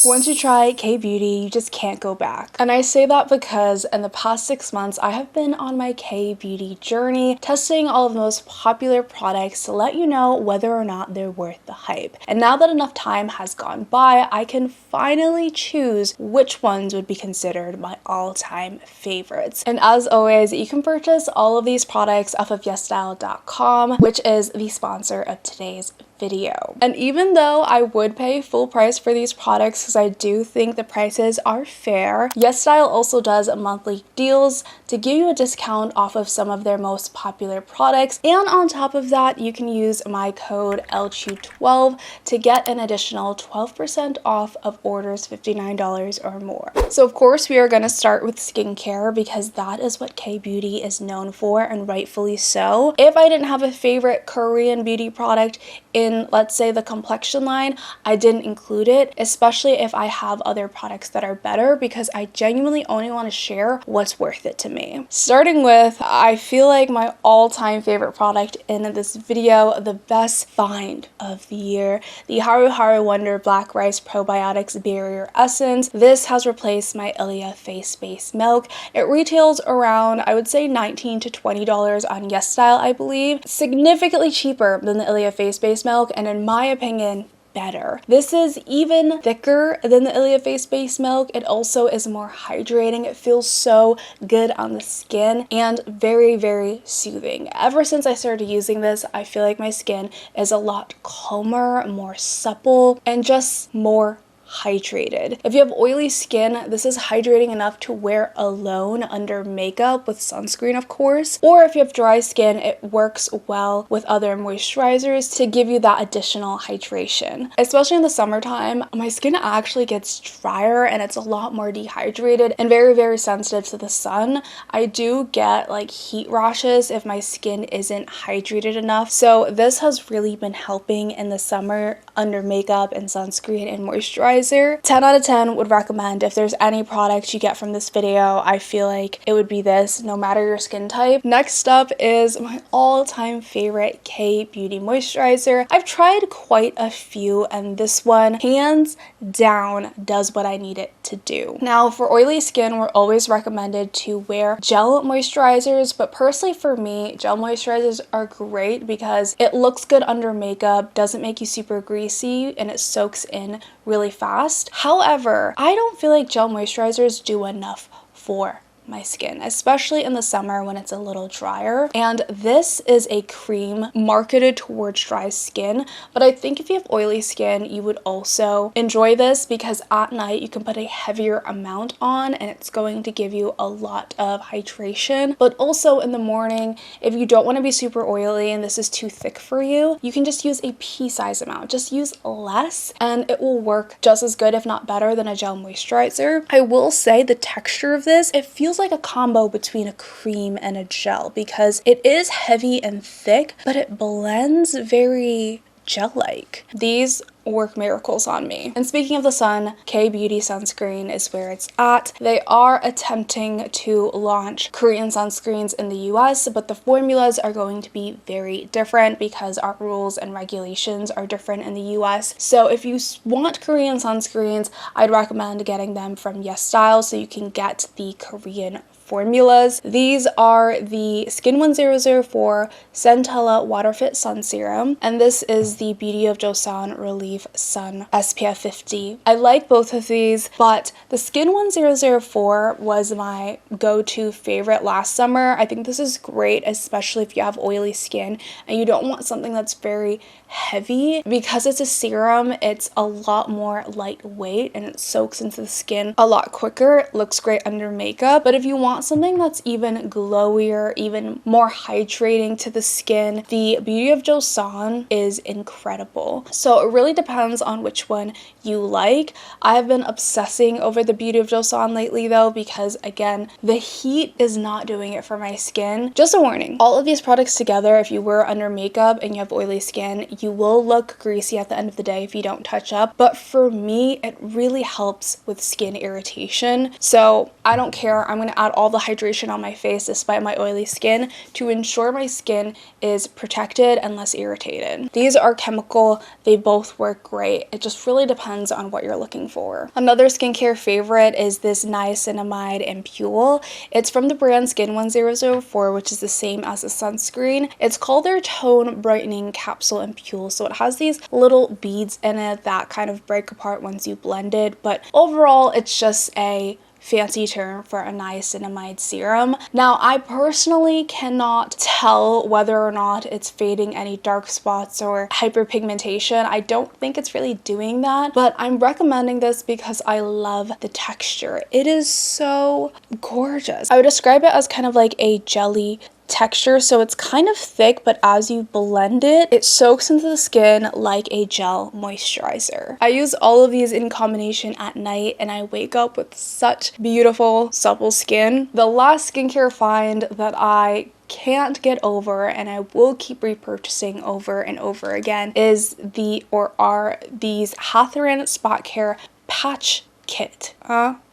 Once you try K-beauty, you just can't go back. And I say that because in the past 6 months, I have been on my K-beauty journey, testing all of the most popular products to let you know whether or not they're worth the hype. And now that enough time has gone by, I can finally choose which ones would be considered my all-time favorites. And as always, you can purchase all of these products off of YESSTYLE.com, which is the sponsor of today's video. And even though I would pay full price for these products because I do think the prices are fair, YESSTYLE also does monthly deals to give you a discount off of some of their most popular products. And on top of that, you can use my code LCHU12 to get an additional 12% off of orders $59 or more. So of course we are going to start with skincare because that is what K-beauty is known for, and rightfully so. If I didn't have a favorite Korean beauty product in, let's say, the complexion line, I didn't include it, especially if I have other products that are better, because I genuinely only want to share what's worth it to me. Starting with, I feel like my all-time favorite product in this video, the best find of the year, the Haruharu Wonder Black Rice Probiotics Barrier Essence. This has replaced my Elle face base milk. It retails around, I would say, $19 to $20 on YESSTYLE, I believe. Significantly cheaper than the Elle face base milk, and in my opinion, better. This is even thicker than the Elle face base milk. It also is more hydrating. It feels so good on the skin and very, very soothing. Ever since I started using this, I feel like my skin is a lot calmer, more supple, and just more hydrated. If you have oily skin, this is hydrating enough to wear alone under makeup with sunscreen, of course. Or if you have dry skin, it works well with other moisturizers to give you that additional hydration. Especially in the summertime, my skin actually gets drier and it's a lot more dehydrated and very, very sensitive to the sun. I do get like heat rashes if my skin isn't hydrated enough. So this has really been helping in the summer under makeup and sunscreen and moisturizer. 10 out of 10 would recommend. If there's any product you get from this video, I feel like it would be this, no matter your skin type. Next up is my all-time favorite K-beauty moisturizer. I've tried quite a few, and this one, hands down, does what I need it to do. Now, for oily skin, we're always recommended to wear gel moisturizers, but personally for me, gel moisturizers are great because it looks good under makeup, doesn't make you super greasy, and it soaks in really fast. However, I don't feel like gel moisturizers do enough for my skin, especially in the summer when it's a little drier. And this is a cream marketed towards dry skin, but I think if you have oily skin, you would also enjoy this because at night you can put a heavier amount on and it's going to give you a lot of hydration. But also in the morning, if you don't want to be super oily and this is too thick for you, you can just use a pea-size amount. Just use less and it will work just as good, if not better, than a gel moisturizer. I will say the texture of this, it feels like a combo between a cream and a gel because it is heavy and thick, but it blends very gel-like. These work miracles on me. And speaking of the sun, K-beauty sunscreen is where it's at. They are attempting to launch Korean sunscreens in the US, but the formulas are going to be very different because our rules and regulations are different in the US. So if you want Korean sunscreens, I'd recommend getting them from YESSTYLE so you can get the Korean formulas. These are the Skin 1004 Centella Water Fit Sun Serum, and this is the Beauty of Joseon Relief Sun SPF 50. I like both of these, but the Skin 1004 was my go-to favorite last summer. I think this is great, especially if you have oily skin and you don't want something that's very heavy. Because it's a serum, it's a lot more lightweight and it soaks into the skin a lot quicker. It looks great under makeup, but if you want something that's even glowier, even more hydrating to the skin, the Beauty of Joseon is incredible. So it really depends on which one you like. I have been obsessing over the Beauty of Joseon lately though, because again, the heat is not doing it for my skin. Just a warning, all of these products together, if you were under makeup and you have oily skin, You will look greasy at the end of the day if you don't touch up, but for me, it really helps with skin irritation. So I don't care. I'm going to add all the hydration on my face despite my oily skin to ensure my skin is protected and less irritated. These are chemical. They both work great. It just really depends on what you're looking for. Another skincare favorite is this niacinamide Ampoule. It's from the brand Skin 1004, which is the same as a sunscreen. It's called their Tone Brightening Capsule Ampoule. So it has these little beads in it that kind of break apart once you blend it, but overall it's just a fancy term for a niacinamide serum. Now, I personally cannot tell whether or not it's fading any dark spots or hyperpigmentation. I don't think it's really doing that, but I'm recommending this because I love the texture. It is so gorgeous. I would describe it as kind of like a jelly texture, so it's kind of thick, but as you blend it, it soaks into the skin like a gel moisturizer. I use all of these in combination at night and I wake up with such beautiful, supple skin. The last skincare find that I can't get over and I will keep repurchasing over and over again is these HATHERINE Spot Care Patch Kit.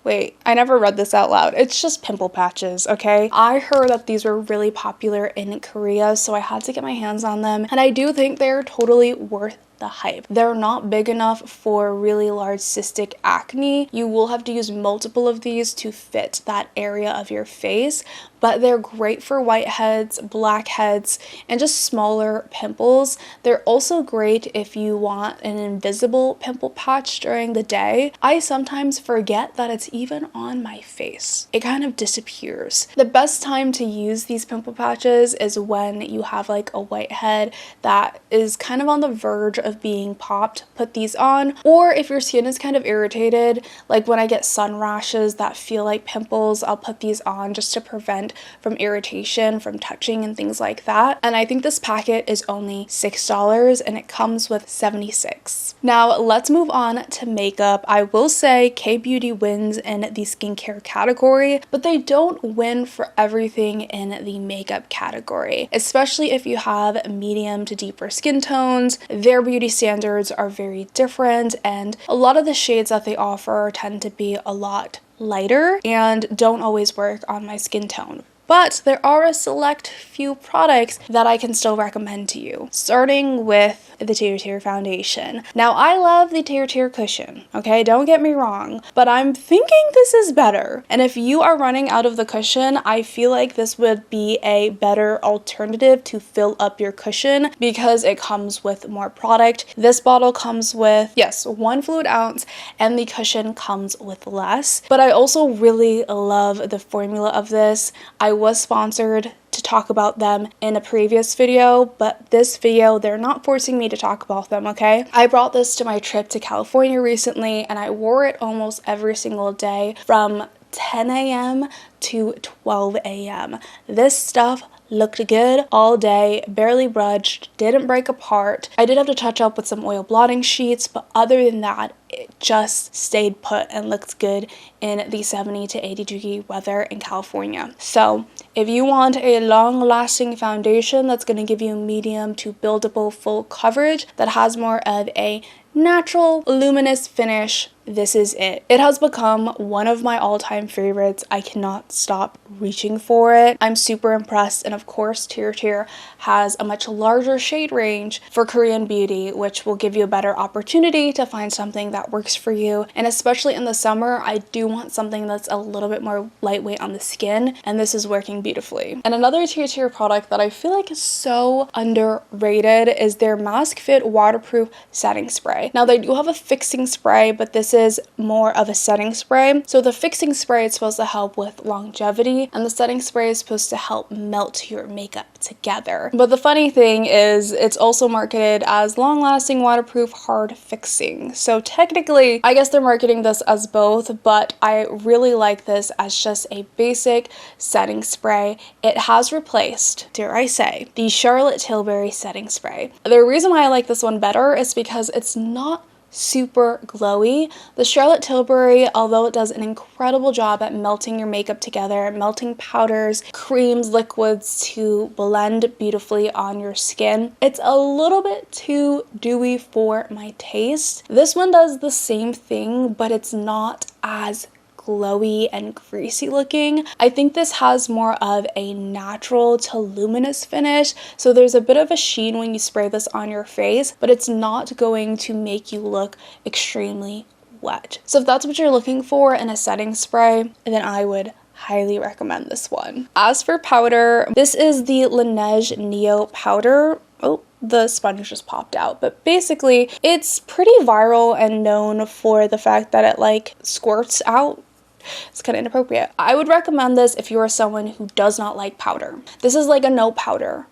Wait, I never read this out loud. It's just pimple patches, okay? I heard that these were really popular in Korea, so I had to get my hands on them, and I do think they're totally worth the hype. They're not big enough for really large cystic acne. You will have to use multiple of these to fit that area of your face, but they're great for whiteheads, blackheads, and just smaller pimples. They're also great if you want an invisible pimple patch during the day. I sometimes forget that it's even on my face. It kind of disappears. The best time to use these pimple patches is when you have like a whitehead that is kind of on the verge of being popped. Put these on. Or if your skin is kind of irritated, like when I get sun rashes that feel like pimples, I'll put these on just to prevent from irritation from touching and things like that. And I think this packet is only $6 and it comes with 76. Now let's move on to makeup. I will say K-Beauty wins in the skincare category, but they don't win for everything in the makeup category, especially if you have medium to deeper skin tones. Their beauty standards are very different, and a lot of the shades that they offer tend to be a lot lighter and don't always work on my skin tone. But there are a select few products that I can still recommend to you, starting with the TIRTIR foundation. Now, I love the TIRTIR cushion, okay? Don't get me wrong, but I'm thinking this is better. And if you are running out of the cushion, I feel like this would be a better alternative to fill up your cushion because it comes with more product. This bottle comes with, yes, 1 fluid ounce, and the cushion comes with less. But I also really love the formula of this. I was sponsored to talk about them in a previous video, but this video, they're not forcing me to talk about them, okay? I brought this to my trip to California recently, and I wore it almost every single day from 10 a.m. to 12 a.m. This stuff looked good all day, barely budged, didn't break apart. I did have to touch up with some oil blotting sheets, but other than that, it just stayed put and looked good in the 70 to 80 degree weather in California. So if you want a long-lasting foundation that's going to give you medium to buildable full coverage that has more of a natural luminous finish, this is it. It has become one of my all-time favorites. I cannot stop reaching for it. I'm super impressed, and of course TIRTIR has a much larger shade range for Korean beauty, which will give you a better opportunity to find something that works for you. And especially in the summer, I do want something that's a little bit more lightweight on the skin, and this is working beautifully. And another TIRTIR product that I feel like is so underrated is their Mask Fit Waterproof Setting Spray. Now, they do have a fixing spray, but this is more of a setting spray. So the fixing spray is supposed to help with longevity, and the setting spray is supposed to help melt your makeup together. But the funny thing is it's also marketed as long-lasting waterproof hard fixing. So technically, I guess they're marketing this as both, but I really like this as just a basic setting spray. It has replaced, dare I say, the Charlotte Tilbury setting spray. The reason why I like this one better is because it's not super glowy. The Charlotte Tilbury, although it does an incredible job at melting your makeup together, melting powders, creams, liquids to blend beautifully on your skin, it's a little bit too dewy for my taste. This one does the same thing, but it's not as glowy and greasy looking. I think this has more of a natural to luminous finish, so there's a bit of a sheen when you spray this on your face, but it's not going to make you look extremely wet. So if that's what you're looking for in a setting spray, then I would highly recommend this one. As for powder, this is the LANEIGE Neo powder. Oh, the sponge just popped out, but basically it's pretty viral and known for the fact that it like squirts out. It's kind of inappropriate. I would recommend this if you are someone who does not like powder. This is like a no powder.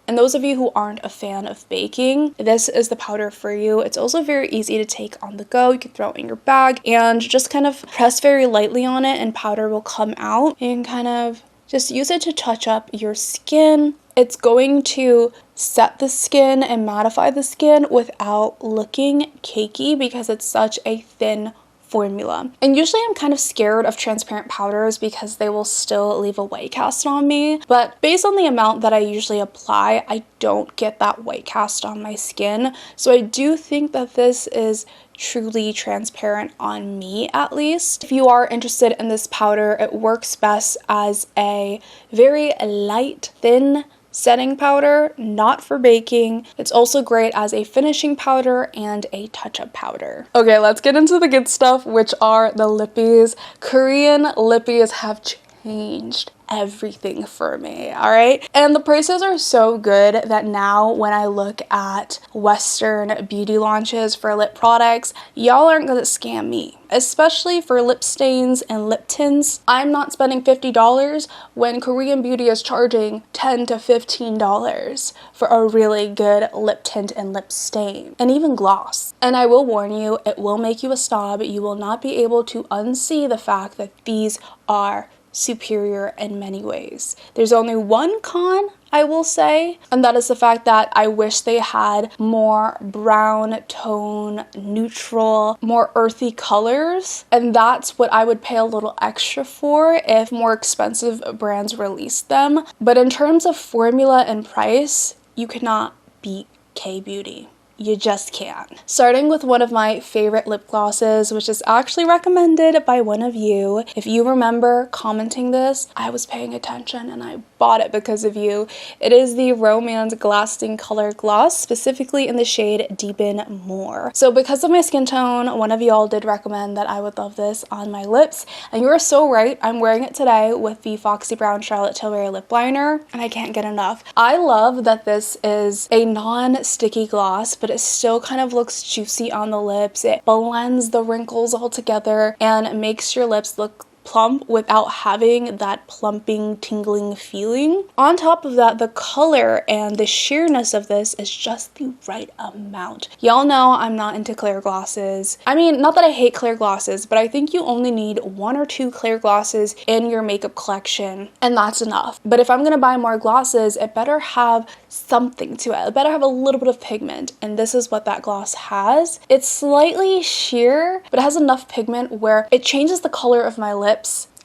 And those of you who aren't a fan of baking, this is the powder for you. It's also very easy to take on the go. You can throw it in your bag and just kind of press very lightly on it and powder will come out. You can kind of just use it to touch up your skin. It's going to set the skin and mattify the skin without looking cakey because it's such a thin formula. And usually I'm kind of scared of transparent powders because they will still leave a white cast on me, but based on the amount that I usually apply, I don't get that white cast on my skin. So I do think that this is truly transparent on me, at least. If you are interested in this powder, it works best as a very light, thin setting powder, not for baking. It's also great as a finishing powder and a touch-up powder. Okay, let's get into the good stuff, which are the lippies. Korean lippies have changed everything for me, all right? And the prices are so good that now when I look at Western beauty launches for lip products, y'all aren't gonna scam me, especially for lip stains and lip tints. I'm not spending $50 when Korean beauty is charging $10 to $15 for a really good lip tint and lip stain, and even gloss. And I will warn you, it will make you a snob. You will not be able to unsee the fact that these are superior in many ways. There's only one con, I will say, and that is the fact that I wish they had more brown tone, neutral, more earthy colors, and that's what I would pay a little extra for if more expensive brands released them. But in terms of formula and price, you cannot beat K-Beauty. You just can't. Starting with one of my favorite lip glosses, which is actually recommended by one of you. If you remember commenting this, I was paying attention and I bought it because of you. It is the Romance Glasting Color Gloss, specifically in the shade Deepen Moor. So because of my skin tone, one of y'all did recommend that I would love this on my lips, and you are so right. I'm wearing it today with the Foxy Brown Charlotte Tilbury lip liner, and I can't get enough. I love that this is a non-sticky gloss, but it still kind of looks juicy on the lips. It blends the wrinkles all together and makes your lips look plump without having that plumping, tingling feeling. On top of that, the color and the sheerness of this is just the right amount. Y'all know I'm not into clear glosses. I mean, not that I hate clear glosses, but I think you only need 1 or 2 clear glosses in your makeup collection, and that's enough. But if I'm gonna buy more glosses, it better have something to it. It better have a little bit of pigment, and this is what that gloss has. It's slightly sheer, but it has enough pigment where it changes the color of my lips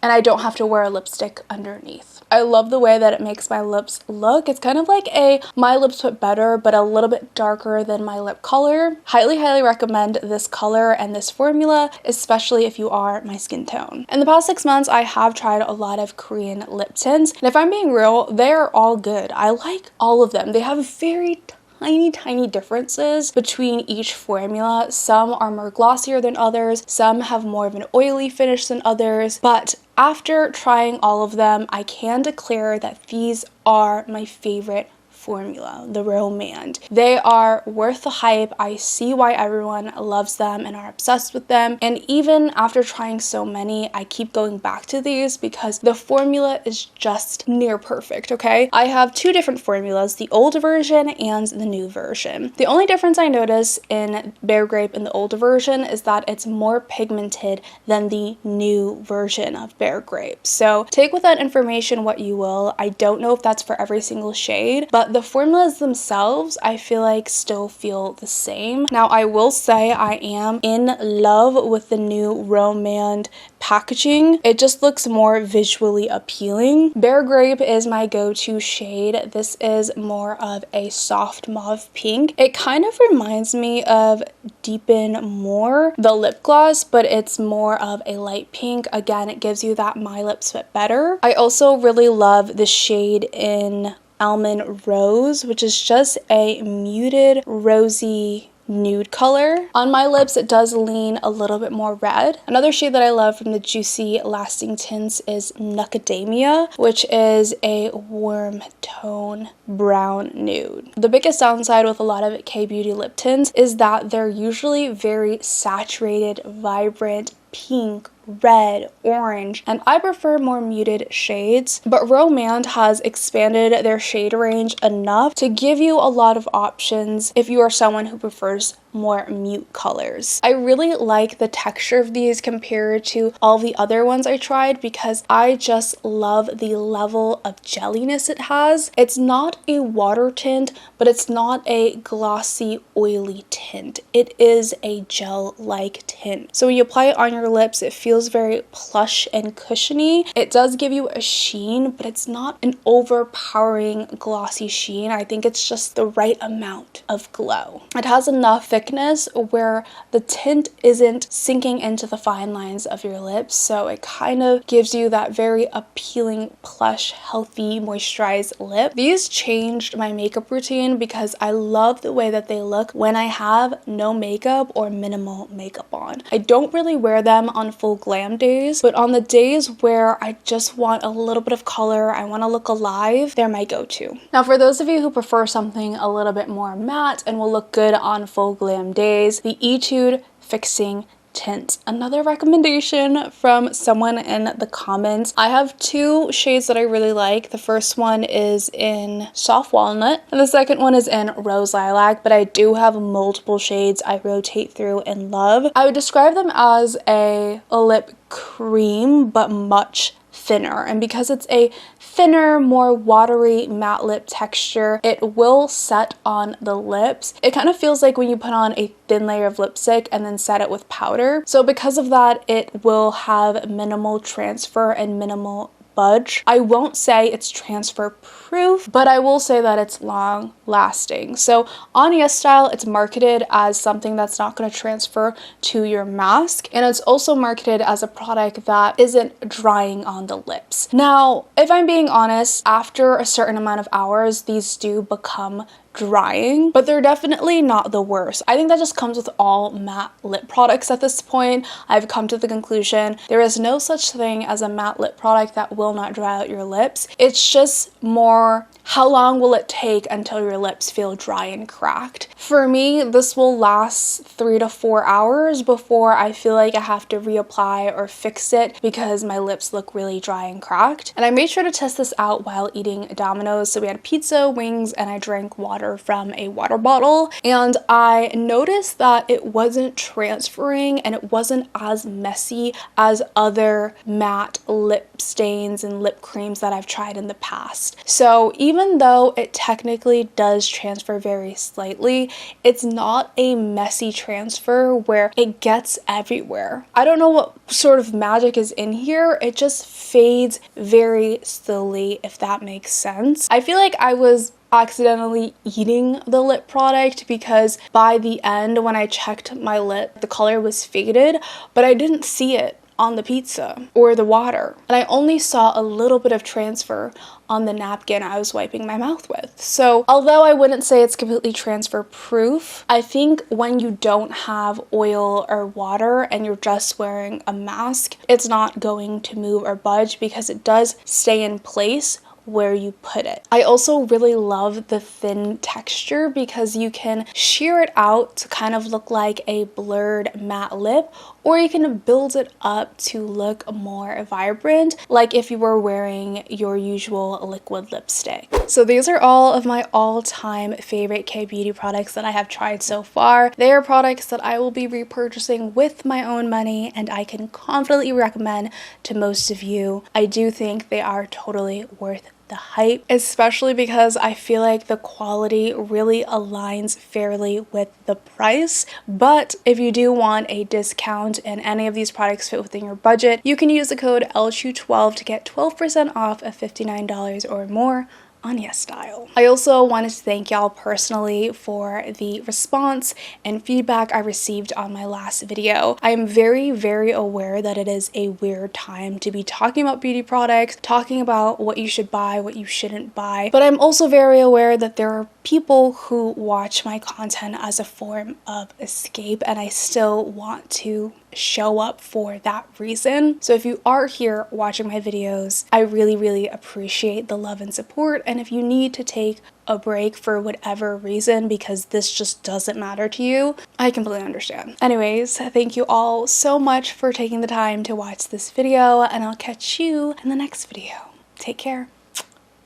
and I don't have to wear a lipstick underneath. I love the way that it makes my lips look. It's kind of like a My Lips But Better, but a little bit darker than my lip color. Highly, highly recommend this color and this formula, especially if you are my skin tone. In the past 6 months, I have tried a lot of Korean lip tints, and if I'm being real, they're all good. I like all of them. They have very tiny differences between each formula. Some are more glossier than others, some have more of an oily finish than others, but after trying all of them, I can declare that these are my favorite formula, the Romance. They are worth the hype. I see why everyone loves them and are obsessed with them, and even after trying so many, I keep going back to these because the formula is just near perfect, okay? I have 2 different formulas, the old version and the new version. The only difference I notice in Bear Grape in the old version is that it's more pigmented than the new version of Bear Grape. So take with that information what you will. I don't know if that's for every single shade, but but the formulas themselves I feel like still feel the same. Now I will say I am in love with the new Romand packaging. It just looks more visually appealing. Bear Grape is my go-to shade. This is more of a soft mauve pink. It kind of reminds me of Deepen Moor, the lip gloss, but it's more of a light pink. Again, it gives you that My Lips Fit Better. I also really love the shade in Almond Rose, which is just a muted rosy nude color. On my lips, it does lean a little bit more red. Another shade that I love from the Juicy Lasting Tints is Nucadamia, which is a warm tone brown nude. The biggest downside with a lot of K-beauty lip tints is that they're usually very saturated, vibrant, pink, red, orange, and I prefer more muted shades, but Romand has expanded their shade range enough to give you a lot of options if you are someone who prefers more mute colors. I really like the texture of these compared to all the other ones I tried because I just love the level of jelliness it has. It's not a water tint, but it's not a glossy, oily tint. It is a gel-like tint. So when you apply it on your lips, it feels very plush and cushiony. It does give you a sheen, but it's not an overpowering glossy sheen. I think it's just the right amount of glow. It has enough thickness where the tint isn't sinking into the fine lines of your lips, so it kind of gives you that very appealing, plush, healthy, moisturized lip. These changed my makeup routine because I love the way that they look when I have no makeup or minimal makeup on. I don't really wear them on full glam days, but on the days where I just want a little bit of color, I want to look alive, they're my go-to. Now for those of you who prefer something a little bit more matte and will look good on full glam days, the ETUDE Fixing Tint. Another recommendation from someone in the comments. I have two shades that I really like. The first one is in Soft Walnut and the second one is in Rose Lilac, but I do have multiple shades I rotate through and love. I would describe them as a lip cream, but much thinner, and because it's a thinner, more watery matte lip texture, it will set on the lips. It kind of feels like when you put on a thin layer of lipstick and then set it with powder. So because of that, it will have minimal transfer and minimal budge. I won't say it's transfer proof, but I will say that it's long lasting. So on YESSTYLE, it's marketed as something that's not going to transfer to your mask, and it's also marketed as a product that isn't drying on the lips. Now, if I'm being honest, after a certain amount of hours, these do become drying, but they're definitely not the worst. I think that just comes with all matte lip products at this point. I've come to the conclusion there is no such thing as a matte lip product that will not dry out your lips. It's just more how long will it take until your lips feel dry and cracked. For me, this will last 3 to 4 hours before I feel like I have to reapply or fix it because my lips look really dry and cracked. And I made sure to test this out while eating Domino's. So we had pizza, wings, and I drank water from a water bottle, and I noticed that it wasn't transferring and it wasn't as messy as other matte lip stains and lip creams that I've tried in the past. So even though it technically does transfer very slightly, it's not a messy transfer where it gets everywhere. I don't know what sort of magic is in here. It just fades very slowly, if that makes sense. I feel like I was accidentally eating the lip product because by the end when I checked my lip, the color was faded, but I didn't see it on the pizza or the water. And I only saw a little bit of transfer on the napkin I was wiping my mouth with. So although I wouldn't say it's completely transfer proof, I think when you don't have oil or water and you're just wearing a mask, it's not going to move or budge because it does stay in place where you put it. I also really love the thin texture because you can sheer it out to kind of look like a blurred matte lip, or you can build it up to look more vibrant, like if you were wearing your usual liquid lipstick. So these are all of my all-time favorite K-beauty products that I have tried so far. They are products that I will be repurchasing with my own money, and I can confidently recommend to most of you. I do think they are totally worth the hype, especially because I feel like the quality really aligns fairly with the price. But if you do want a discount and any of these products fit within your budget, you can use the code LCHU12 to get 12% off of $59 or more on YESSTYLE. I also wanted to thank y'all personally for the response and feedback I received on my last video. I am very, very aware that it is a weird time to be talking about beauty products, talking about what you should buy, what you shouldn't buy, but I'm also very aware that there are people who watch my content as a form of escape, and I still want to show up for that reason. So if you are here watching my videos, I really, really appreciate the love and support. And if you need to take a break for whatever reason because this just doesn't matter to you, I completely understand. Anyways, thank you all so much for taking the time to watch this video, and I'll catch you in the next video. Take care.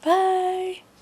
Bye.